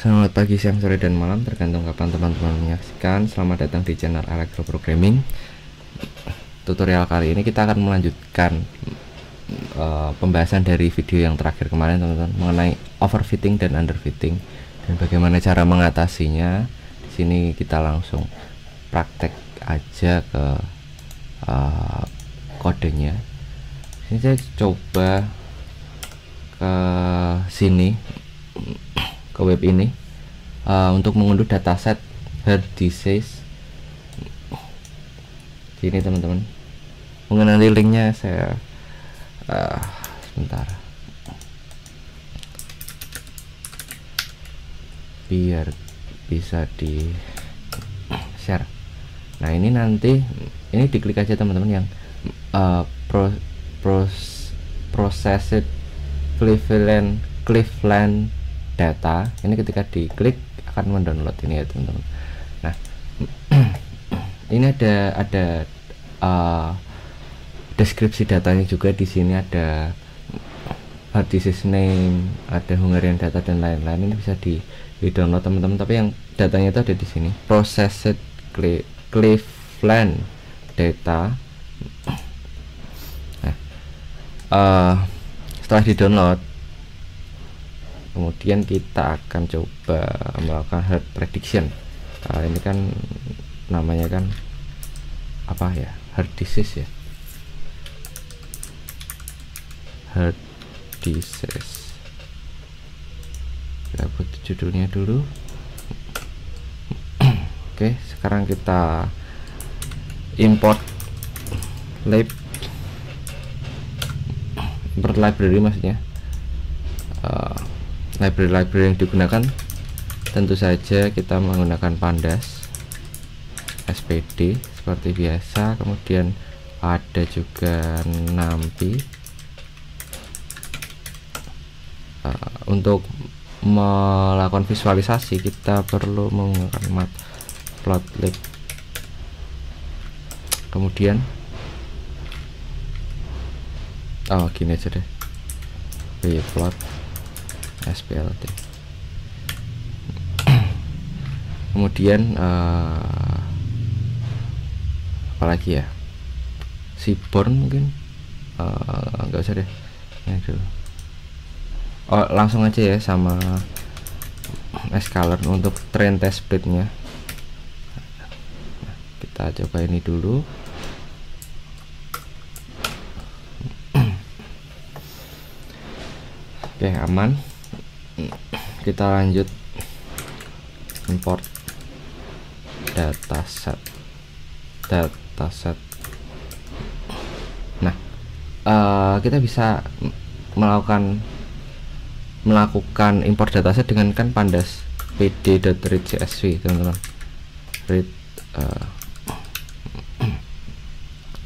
Selamat pagi, siang, sore, dan malam, tergantung kapan teman-teman menyaksikan. Selamat datang di channel Electro Programming. Tutorial kali ini kita akan melanjutkan pembahasan dari video yang terakhir kemarin, teman-teman, mengenai overfitting dan underfitting dan bagaimana cara mengatasinya. Di sini kita langsung praktek aja ke kodenya. Ini saya coba ke sini, ke web ini, untuk mengunduh dataset hard disk. Sini teman-teman, mungkin nanti linknya saya sebentar biar bisa di share. Nah ini nanti ini diklik aja teman-teman yang processed Cleveland data. Ini ketika diklik akan mendownload ini ya teman-teman. Nah ini ada deskripsi datanya juga. Di sini ada hard disk name, ada Hungarian data dan lain-lain. Ini bisa di download teman-teman, tapi yang datanya itu ada di sini, processed Cleveland data. Nah setelah di download, kemudian kita akan coba melakukan hard prediction. Ini kan namanya kan apa ya, hard disk ya, hard disk. Kita buat judulnya dulu. Oke, sekarang kita import library, maksudnya library yang digunakan tentu saja kita menggunakan pandas SPD seperti biasa. Kemudian ada juga NumPy. Untuk melakukan visualisasi kita perlu menggunakan matplotlib. Kemudian gini aja deh, plot SPLT. Kemudian apalagi ya, Seaborn mungkin nggak usah deh ini dulu. Langsung aja ya sama scalar untuk train test splitnya. Kita coba ini dulu. Oke, aman. Kita lanjut import dataset. Nah kita bisa melakukan import dataset dengan kan pandas pd.read.csv teman-teman, read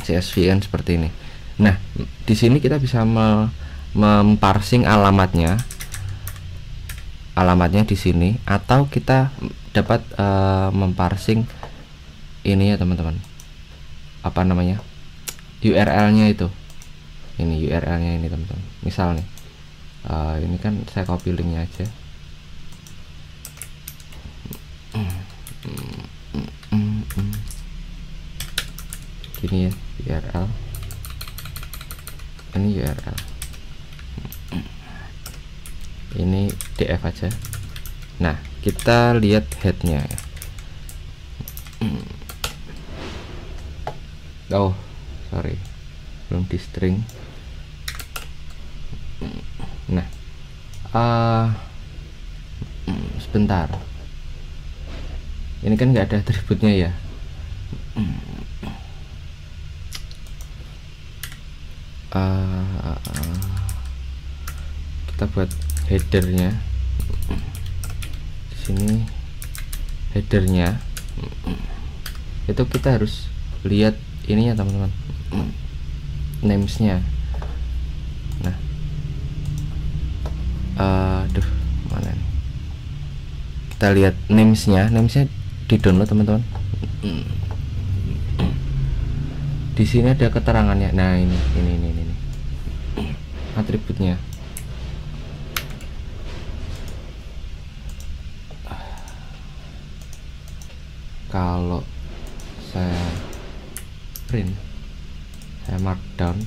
csv kan seperti ini. Nah di sini kita bisa memparsing alamatnya di sini, atau kita dapat memparsing ini ya teman-teman, apa namanya, URL-nya itu. Ini URL-nya ini teman-teman. Misal nih, ini kan saya copy linknya aja. Gini ya, URL. Ini URL. Ini df aja. Nah kita lihat headnya ya. Sorry, belum di string. Nah sebentar, ini kan nggak ada atributnya ya. Kita buat headernya di sini. Headernya itu kita harus lihat ini ya teman-teman, namesnya. Nah mana nih, kita lihat namesnya di download teman-teman. Di sini ada keterangannya. Nah ini atributnya. kalau saya print, saya markdown,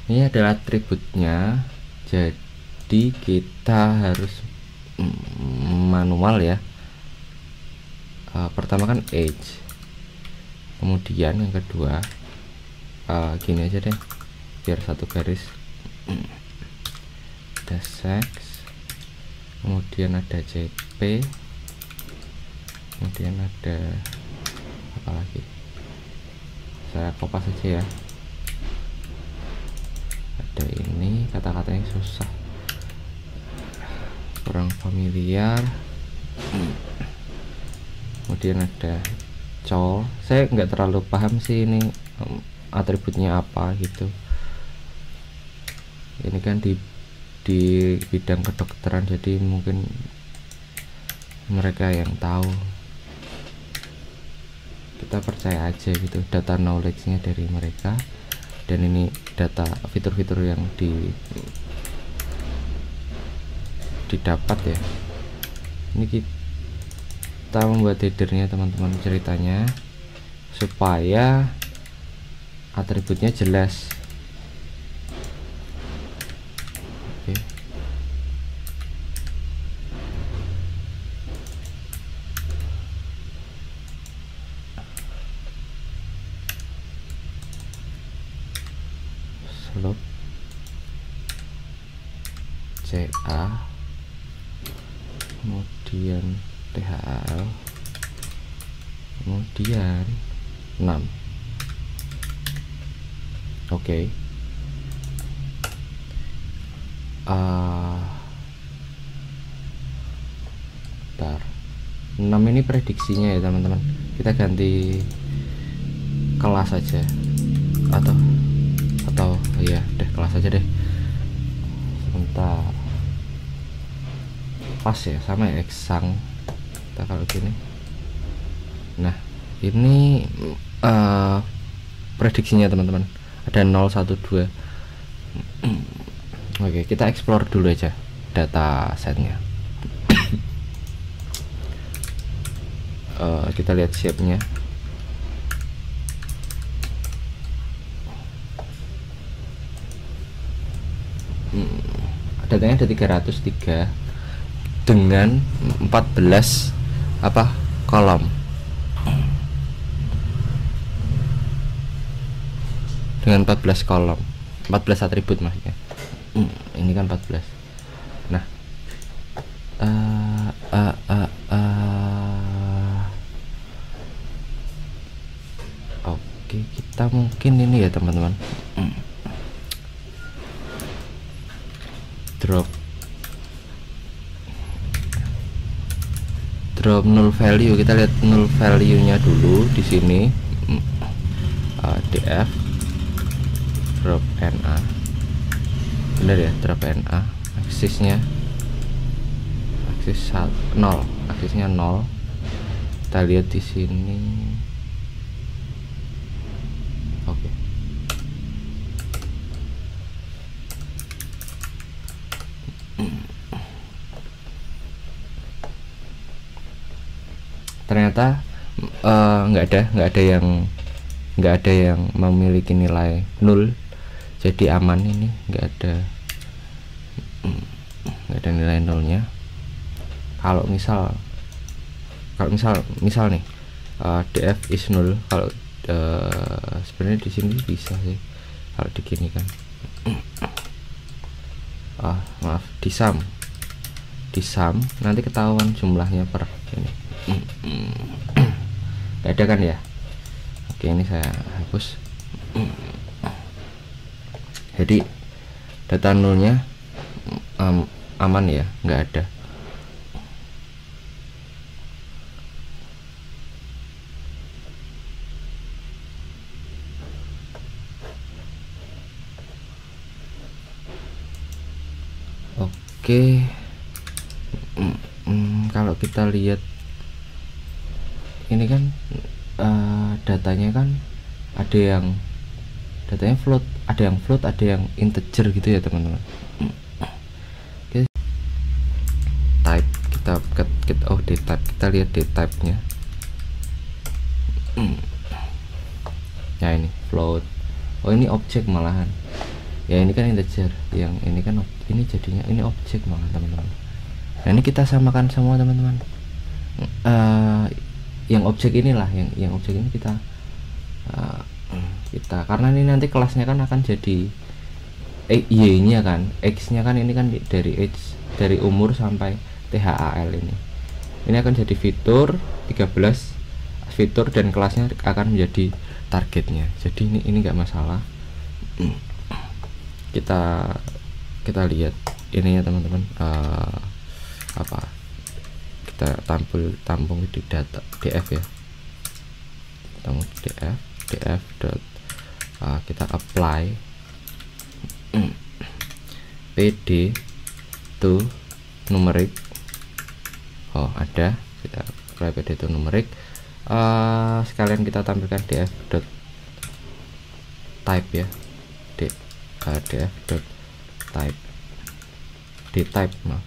ini adalah atributnya. Jadi kita harus manual ya. Pertama kan age, kemudian yang kedua gini aja deh biar satu garis, ada sex, kemudian ada JP, kemudian ada apa lagi, saya kopas aja ya. Ada ini kata-katanya susah, kurang familiar. Kemudian ada col, saya nggak terlalu paham sih ini atributnya apa gitu. Ini kan di bidang kedokteran, jadi mungkin mereka yang tahu, kita percaya aja gitu data knowledge-nya dari mereka. Dan ini data fitur-fitur yang didapat ya. Ini kita membuat headernya teman-teman, ceritanya supaya atributnya jelas. Oke. Slope CA, kemudian THL, kemudian 6. Oke. Bentar. 6 ini prediksinya ya teman-teman. Kita ganti kelas aja, atau ya deh kelas aja deh. Sebentar. Pas ya, sama ya eksang. Kita kalau gini. Nah, ini prediksinya teman-teman. Ada 0, 1, 2. Oke, kita explore dulu aja data setnya. Kita lihat shape-nya. Datanya ada 303 dengan 14 kolom. Dengan 14 kolom, 14 atribut maksudnya. Ini kan 14. Nah, oke, kita mungkin ini ya teman-teman, drop null value. Kita lihat null value nya dulu di sini. df drop na, bener ya, drop na. Aksisnya aksis 0, aksisnya 0. Kita lihat di sini. Oke. Ternyata nggak ada yang memiliki nilai 0, jadi aman. Ini nggak ada nilai 0-nya. Kalau misal nih df is 0, kalau sebenarnya di sini bisa sih kalau digini kan. Maaf, di sum nanti ketahuan jumlahnya per ini. Gak ada kan ya. Oke, ini saya hapus. Jadi data nolnya aman ya, nggak ada. Oke. Kalau kita lihat ini kan datanya kan ada yang datanya float, ada yang integer gitu ya teman-teman. Oke. Type kita oh data type. Kita lihat di type nya. Ya ini float. Oh ini objek malahan. Ya ini kan integer, yang ini kan ini jadinya ini objek malah teman-teman. Nah ini kita samakan semua teman-teman. Yang objek inilah, yang objek ini kita karena ini nanti kelasnya kan akan jadi y nya kan, x nya kan, ini kan dari age, dari umur sampai THAL ini akan jadi fitur 13 fitur, dan kelasnya akan menjadi targetnya. Jadi ini enggak masalah. Kita lihat ini ya teman-teman, apa kita tampung di data df ya, tampung df dot kita apply pd to numeric. Oh ada, kita apply pd to numeric. Sekalian kita tampilkan df dot type ya, df dot type dtype nah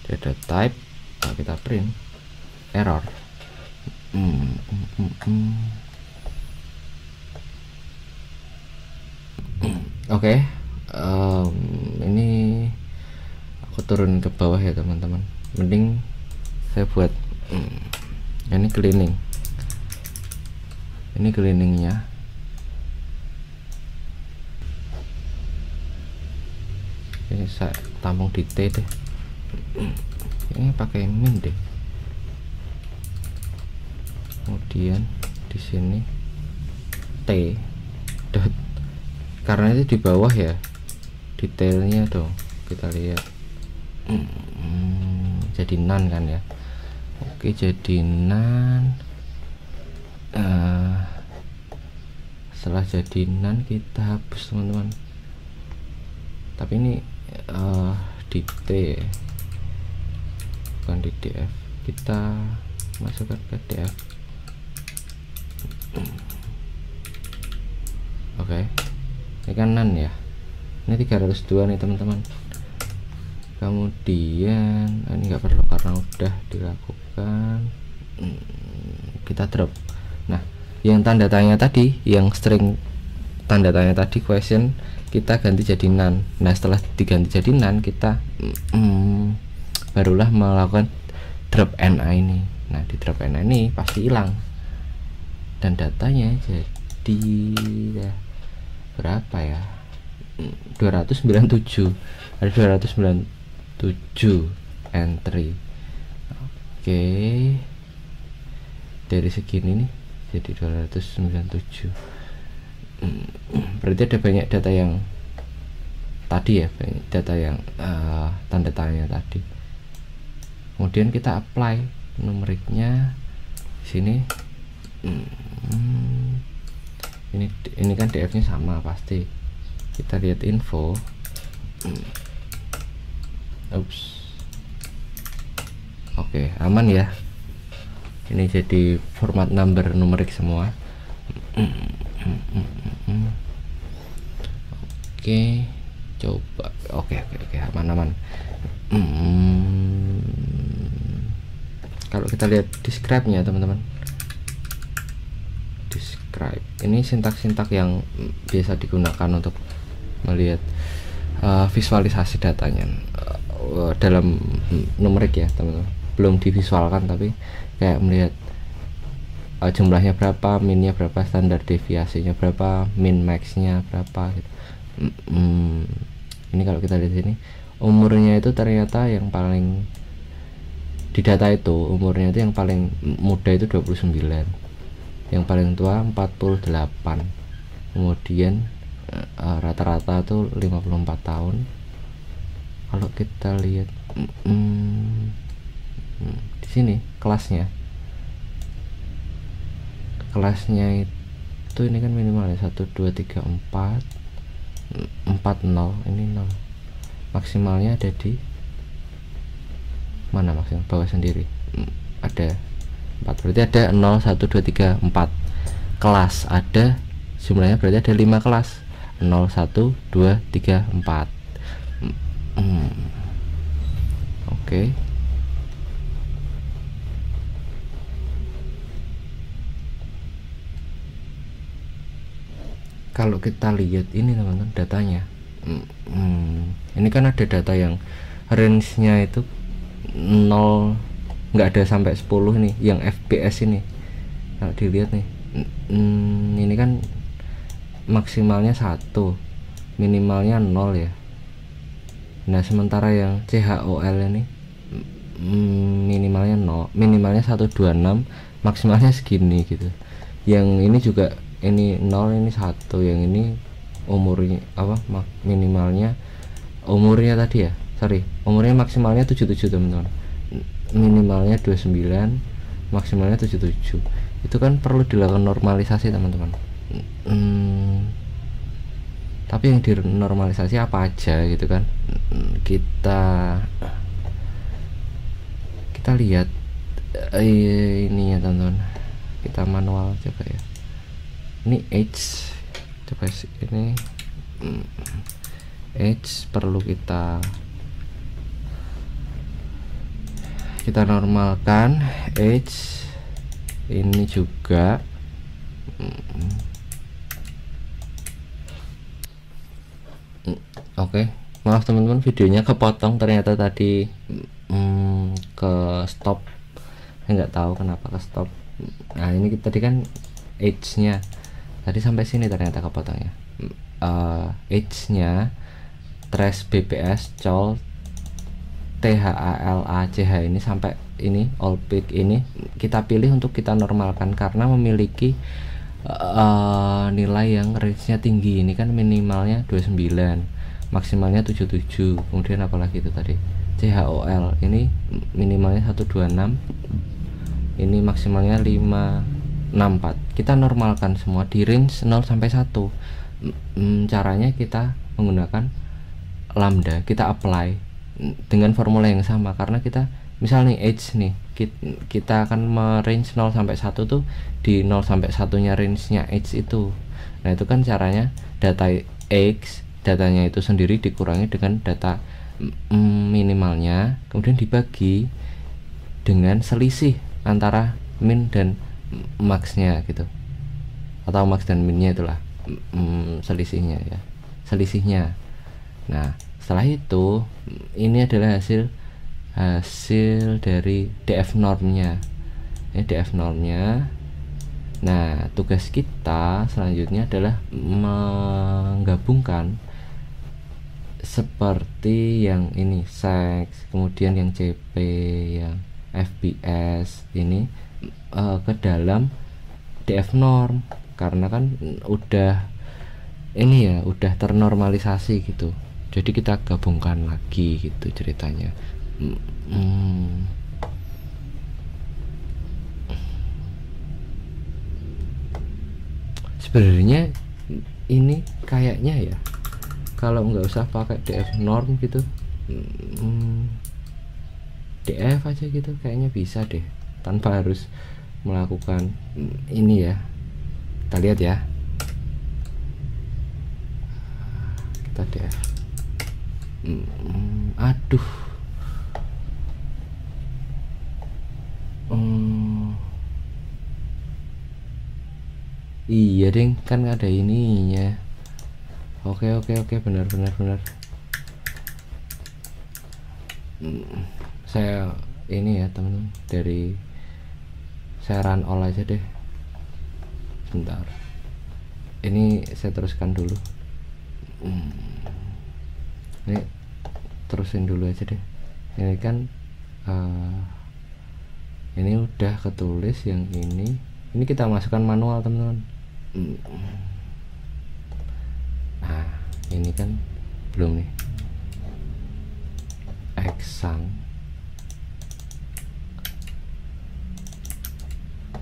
data type. Kita print error. Oke, ini aku turun ke bawah ya teman-teman. Mending saya buat ini cleaning. Ini cleaningnya. Ini saya tampung di T deh. Ini pakai min deh. Kemudian di sini T dot, karena itu di bawah ya detailnya dong. Kita lihat jadi none kan ya. Oke, jadi none. Setelah jadi none kita hapus teman-teman. Tapi ini di T bukan di df, kita masukkan ke df. Oke, ini kan none ya, ini 302 nih teman-teman. Kemudian ini nggak perlu karena udah dilakukan. Kita drop. Nah yang tanda tanya tadi, yang string tanda tanya tadi question, kita ganti jadi none. Nah setelah diganti jadi none, kita barulah melakukan drop NA ini. Nah di drop NA ini pasti hilang, dan datanya jadi ya, berapa ya, 297. Ada 297 entry. Oke, dari segini nih jadi 297. Berarti ada banyak data yang tadi ya, banyak data yang tanda tanya tadi. Kemudian kita apply numeriknya di sini. Ini kan df nya sama pasti. Kita lihat info. Oke, aman ya. Ini jadi format number numerik semua. Oke, coba. Oke, aman. Kalau kita lihat describe-nya teman-teman, describe ini sintak-sintak yang biasa digunakan untuk melihat visualisasi datanya dalam numerik ya teman-teman. Belum divisualkan tapi kayak melihat jumlahnya berapa, minnya berapa, standar deviasinya berapa, min maxnya berapa gitu. Ini kalau kita lihat sini, umurnya itu ternyata yang paling di data itu, umurnya itu yang paling muda itu 29, yang paling tua 48, kemudian rata-rata tuh 54 tahun. Kalau kita lihat di sini kelasnya itu ini kan minimal ya 1 2 3 4 0, ini 0, maksimalnya ada di mana, maksimal bawah sendiri ada 4, berarti ada 0 1 2 3 4 kelas, ada jumlahnya berarti ada 5 kelas, 0 1 2 3 4. Oke. Kalau kita lihat ini teman-teman datanya, ini kan ada data yang range-nya itu 0, nggak ada sampai 10 nih, yang FPS ini. Kalau dilihat nih, ini kan maksimalnya 1, minimalnya 0 ya. Nah sementara yang CHOL ini minimalnya 0, minimalnya 126, maksimalnya segini gitu. Yang ini juga ini 0, ini 1, yang ini umurnya apa, minimalnya umurnya tadi ya, sorry, umurnya maksimalnya 77 teman-teman, minimalnya 29, maksimalnya 77. Itu kan perlu dilakukan normalisasi teman-teman. Tapi yang dinormalisasi apa aja gitu kan, kita lihat ini ya teman-teman, kita manual coba ya. Ini age, coba sih ini age perlu kita normalkan age ini juga. Oke, maaf teman-teman, videonya kepotong ternyata tadi, ke stop. Saya nggak tahu kenapa ke stop. Nah ini tadi kan age nya tadi sampai sini ternyata kepotongnya. Age nya trace BPS col THALACH ini sampai ini all pick ini kita pilih untuk kita normalkan karena memiliki nilai yang range-nya tinggi. Ini kan minimalnya 29, maksimalnya 77. Kemudian apalagi itu tadi CHOL ini minimalnya 126, ini maksimalnya 564. Kita normalkan semua di range 0 sampai 1. Caranya kita menggunakan lambda, kita apply dengan formula yang sama, karena kita misal nih age nih, kita akan range 0 sampai 1 tuh di 0 sampai 1 nya range nya age itu. Nah itu kan caranya data X, datanya itu sendiri dikurangi dengan data minimalnya, kemudian dibagi dengan selisih antara min dan maxnya gitu, atau max dan minnya, itulah selisihnya ya, selisihnya. Nah setelah itu ini adalah hasil dari DF normnya, ini DF normnya. Nah tugas kita selanjutnya adalah menggabungkan seperti yang ini sex, kemudian yang CP, yang FPS ini ke dalam DF norm, karena kan udah ini ya, udah ternormalisasi gitu. Jadi kita gabungkan lagi gitu ceritanya. Sebenarnya ini kayaknya ya, kalau nggak usah pakai DF norm gitu, DF aja gitu kayaknya bisa deh, tanpa harus melakukan ini ya. Kita lihat ya, kita DF. Aduh, iya deng, kan ada ininya. Oke, benar. Saya ini ya teman-teman, dari saya run all aja deh. Bentar, ini saya teruskan dulu. Ini terusin dulu aja deh. Ini kan ini udah ketulis, yang ini kita masukkan manual teman-teman. Nah ini kan belum nih, eksang,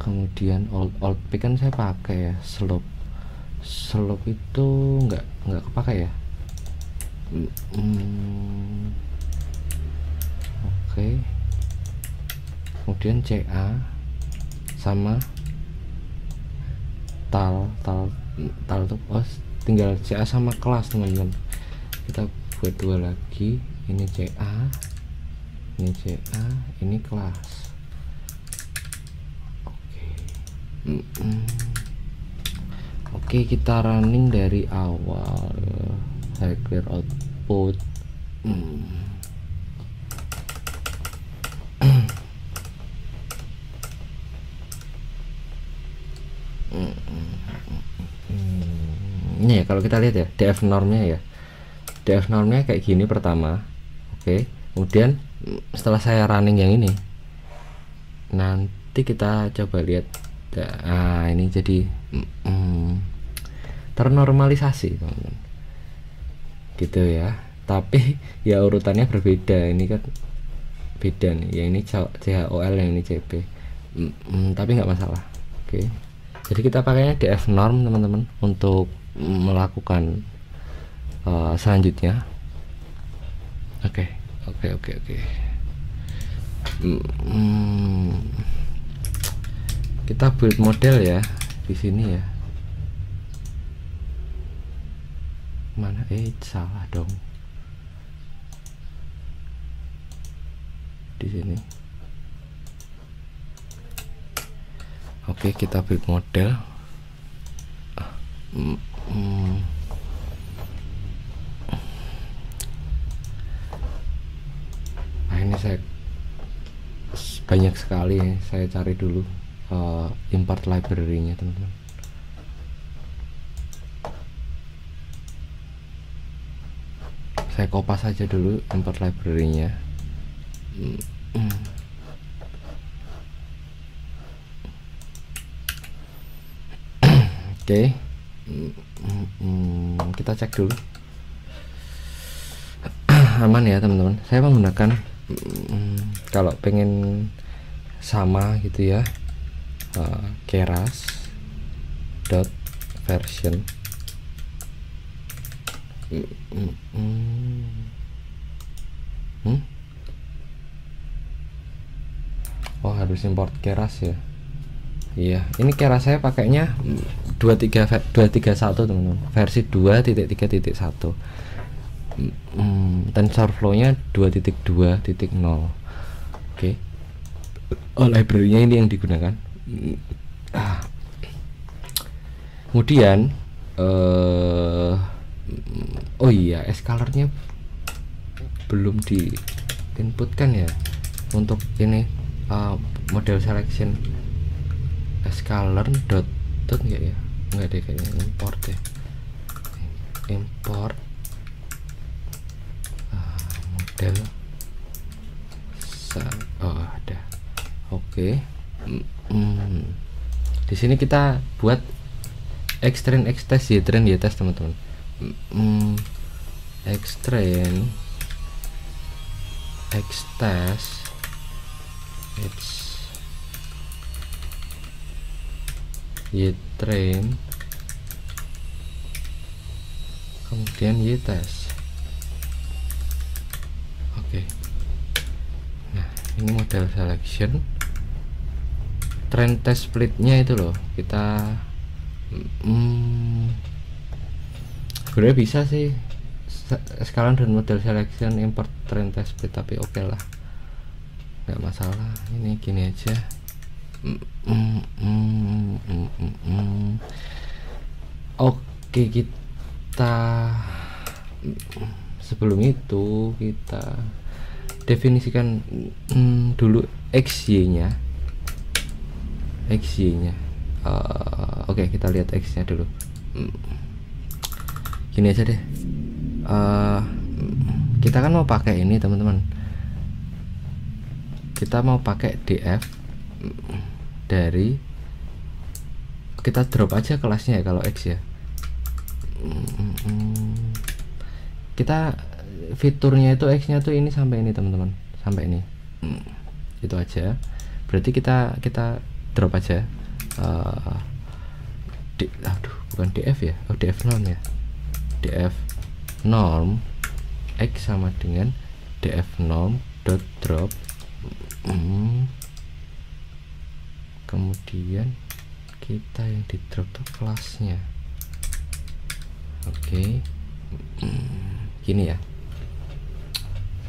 kemudian old pick kan saya pakai ya, slope itu nggak kepakai ya. Oke. Kemudian CA sama tal tuh, tinggal CA sama kelas teman-teman. Kita buat dua lagi, ini CA, ini CA, ini kelas. Oke. Oke, kita running dari awal. Saya clear output. Ini ya, kalau kita lihat ya DF normnya ya, DF normnya kayak gini pertama. Oke, kemudian setelah saya running yang ini, nanti kita coba lihat. Nah, ini jadi ternormalisasi teman-teman, gitu ya. Tapi ya urutannya berbeda, ini kan beda nih ya, ini CHOL, yang ini CP. Tapi nggak masalah. Oke, jadi kita pakainya DF norm teman-teman untuk melakukan selanjutnya. Oke. Kita build model ya di sini ya. Mana? Salah dong. Di sini. Oke, kita build model. Ini saya banyak sekali, saya cari dulu import library-nya teman-teman. Saya kopas saja dulu import library-nya. Oke. Kita cek dulu aman ya teman-teman. Saya menggunakan kalau pengen sama gitu ya, keras dot version. Oh, harus import keras ya. Iya, ini keras saya pakainya 231 teman-teman, versi 2.3.1. TensorFlow-nya 2.2.0. Oke. Oh, library-nya ini yang digunakan. Kemudian oh iya, scalar-nya belum di inputkan ya untuk ini model selection. Scalar dot enggak ya, enggak deh kayaknya. Import ya, import model. Oh, ada. Oke. Di sini kita buat extrain xtest y-test teman-teman. Extrain xtest y-train, kemudian y-test. Oke. Nah, ini model selection. Trend test splitnya itu loh, kita sebenarnya bisa sih sekalian dan model selection import trend test split, tapi oke lah, nggak masalah. Ini gini aja. Oke, kita sebelum itu kita definisikan dulu xy-nya. Oke, kita lihat x-nya dulu. Gini aja deh. Kita kan mau pakai ini teman-teman. Kita mau pakai df dari, kita drop aja kelasnya ya kalau x ya. Kita fiturnya itu x-nya tuh ini sampai ini teman-teman, sampai ini. Itu aja. Berarti kita drop aja. Bukan df ya, df norm ya. Df norm x sama dengan df norm dot drop. Kemudian kita yang di drop tuh kelasnya. Oke. Gini ya,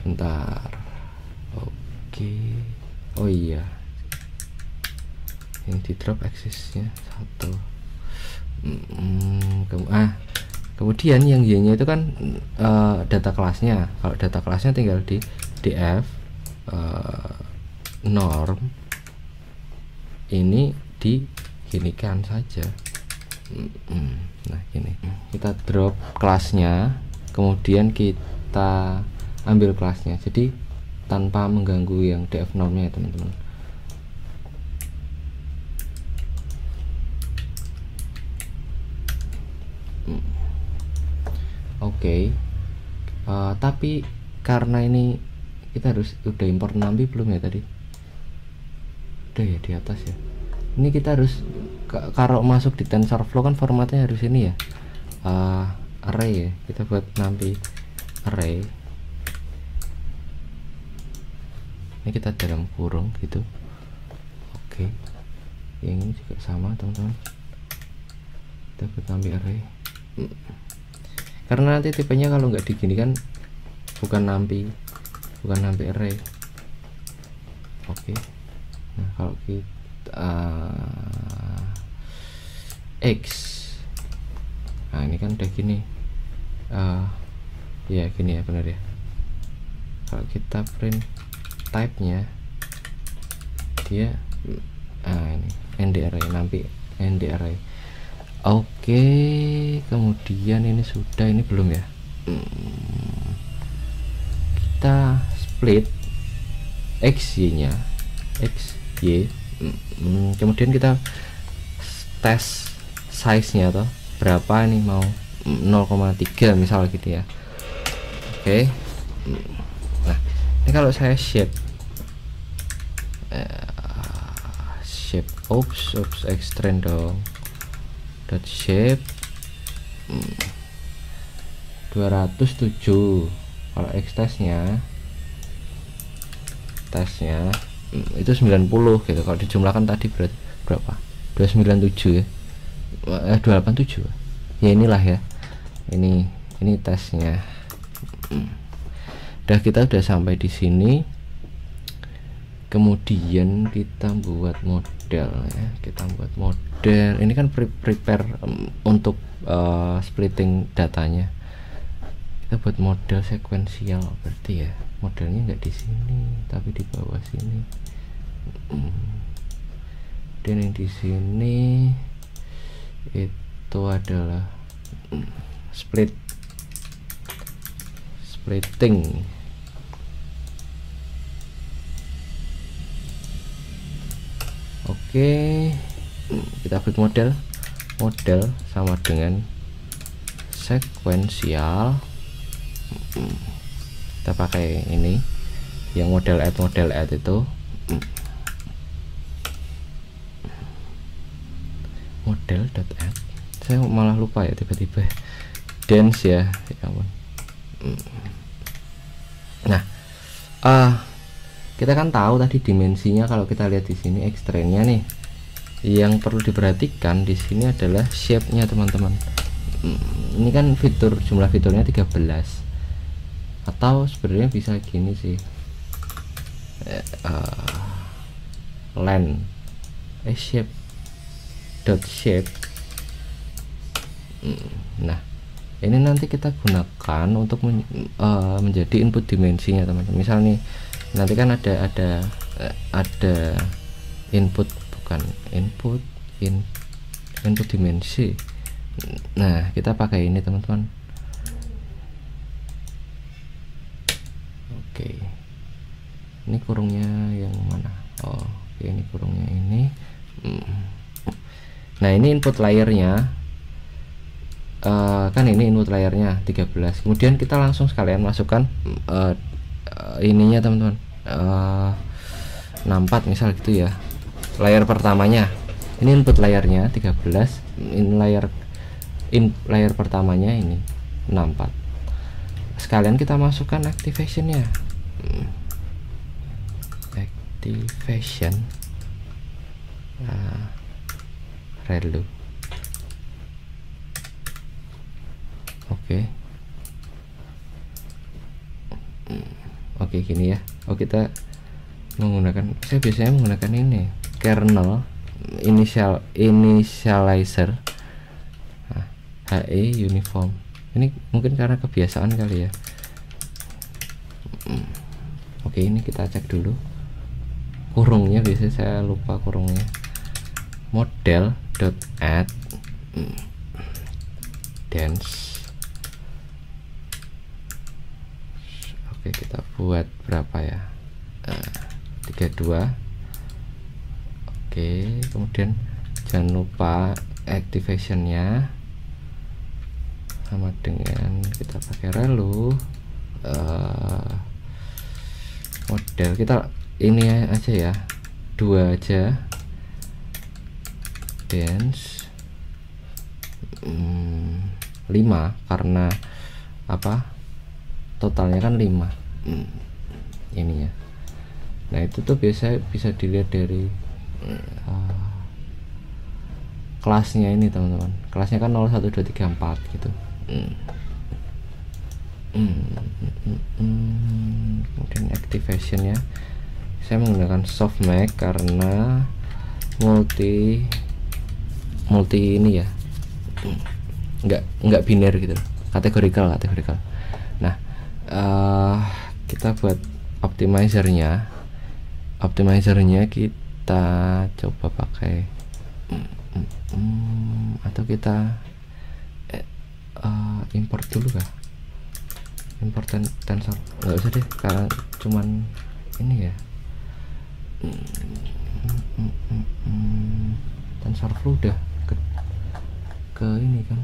bentar. Oke. Oh iya, yang di drop aksesnya 1. Kemudian yang y nya itu kan data kelasnya. Kalau data kelasnya tinggal di df norm ini diginikan saja. Nah gini, kita drop kelasnya, kemudian kita ambil kelasnya, jadi tanpa mengganggu yang df normnya ya teman-teman. Oke. Tapi karena ini kita harus udah import Nampi belum ya tadi? Udah ya, di atas ya. Ini kita harus kalau masuk di TensorFlow kan formatnya harus ini ya, array ya. Kita buat Nampi array. Ini kita dalam kurung gitu. Oke. Yang ini juga sama teman-teman. Kita buat Nampi array. Karena nanti tipenya kalau nggak digini kan bukan Nampi array. Oke. Nah kalau kita X, nah ini kan udah gini, ya gini ya, benar ya. Kalau kita print type nya dia ini nd array, Nampi nd array. Oke, kemudian ini sudah, ini belum ya. Kita split xy nya, xy, kemudian kita tes size nya atau berapa ini, mau 0,3 misal gitu ya. Oke. Nah ini kalau saya shape oops extend dong, dot shape 207. Kalau x tesnya itu 90 gitu. Kalau dijumlahkan tadi berapa? 297 ya, 287 ya. Inilah ya, ini tesnya. Kita udah sampai di sini. Kemudian kita buat model ya, ini kan prepare untuk splitting datanya. Kita buat model sekuensial, berarti ya modelnya nggak di sini tapi di bawah sini. Dan yang di sini itu adalah splitting. Oke, kita buat model sama dengan sekuensial. Kita pakai ini yang model add itu, model.add. Saya malah lupa ya tiba-tiba dance ya, ya ampun. Nah kita kan tahu tadi dimensinya. Kalau kita lihat di sini X-trainnya nih, yang perlu diperhatikan di sini adalah shape-nya teman-teman. Ini kan jumlah fiturnya 13, atau sebenarnya bisa gini sih, len shape dot shape. Nah ini nanti kita gunakan untuk menjadi input dimensinya teman-teman. Misal nih nanti kan ada input, bukan input dimensi. Nah kita pakai ini teman-teman. Oke, ini kurungnya yang mana? Oh oke, ini kurungnya ini. Nah ini input layernya, kan ini input layernya 13. Kemudian kita langsung sekalian masukkan ininya teman-teman, 64 misal gitu ya, layer pertamanya. Ini input layernya 13, ini layer pertamanya ini 64. Sekalian kita masukkan activationnya, activation relu. Oke gini ya. Oh kita saya biasanya menggunakan ini kernel initializer HE uniform. Ini mungkin karena kebiasaan kali ya. Oke, ini kita cek dulu kurungnya, biasanya saya lupa kurungnya. Model.add dance. Oke, kita buat berapa ya, 32. Oke, kemudian jangan lupa activationnya sama dengan kita pakai relu. Model kita ini aja ya, 2 aja, dance 5 karena apa, totalnya kan 5 ini ya. Nah itu tuh biasa bisa dilihat dari kelasnya ini teman-teman, kelasnya kan 0 1 2 3 4 gitu. Kemudian activationnya saya menggunakan softmax karena multi ini ya, nggak biner gitu, kategorikal. Nah kita buat optimizernya kita coba pakai atau kita import dulu kah, import tensor, nggak usah deh karena cuman ini ya, TensorFlow udah ke ini kan,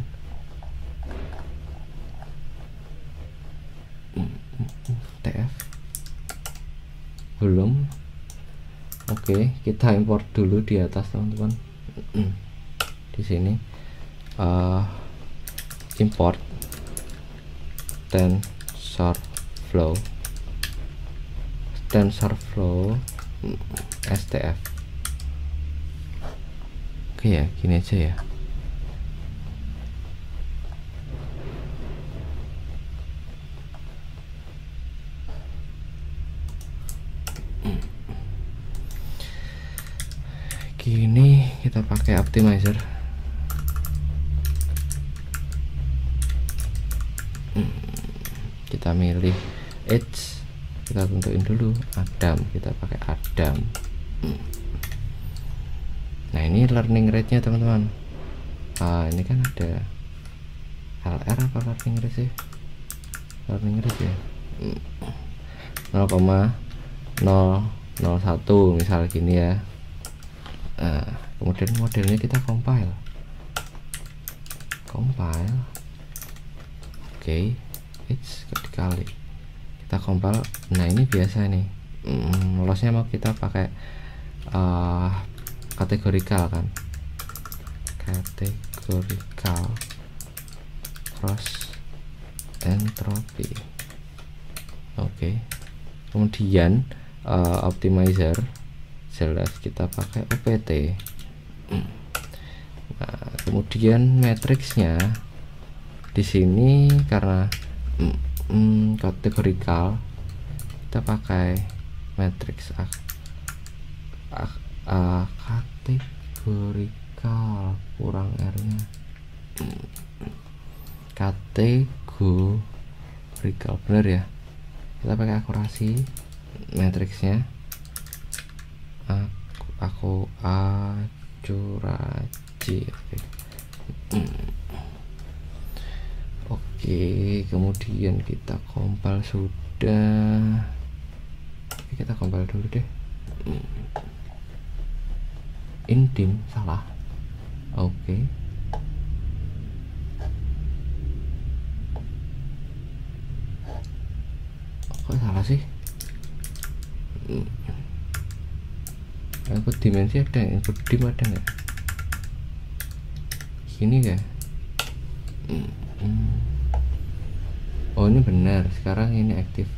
TF belum. Oke, kita import dulu di atas teman-teman. Di sini import TensorFlow STF. Oke ya, gini aja ya. Gini kita pakai optimizer. Kita milih edge, kita tentuin dulu Adam, kita pakai Adam. Nah ini learning rate nya teman-teman. Ini kan ada LR apa learning rate sih, learning rate ya, 0,001 misal gini ya. Kemudian modelnya kita compile. Oke, it's dikali kita compile. Nah ini biasa nih, lossnya mau kita pakai kategorikal kan, kategorikal cross entropy. Oke, kemudian optimizer jelas kita pakai OPT. Nah, kemudian matriksnya di sini karena kategorikal kita pakai matriks kategorikal kurang R-nya, kategorikal bener ya, kita pakai akurasi matriksnya aku akurasi. Oke, kemudian kita compile sudah. Kita compile dulu deh. Indim salah. Oke. Kok salah sih? Input dimensi ada, input dim ada nggak? Sini ya. Oh ini benar. Sekarang ini aktif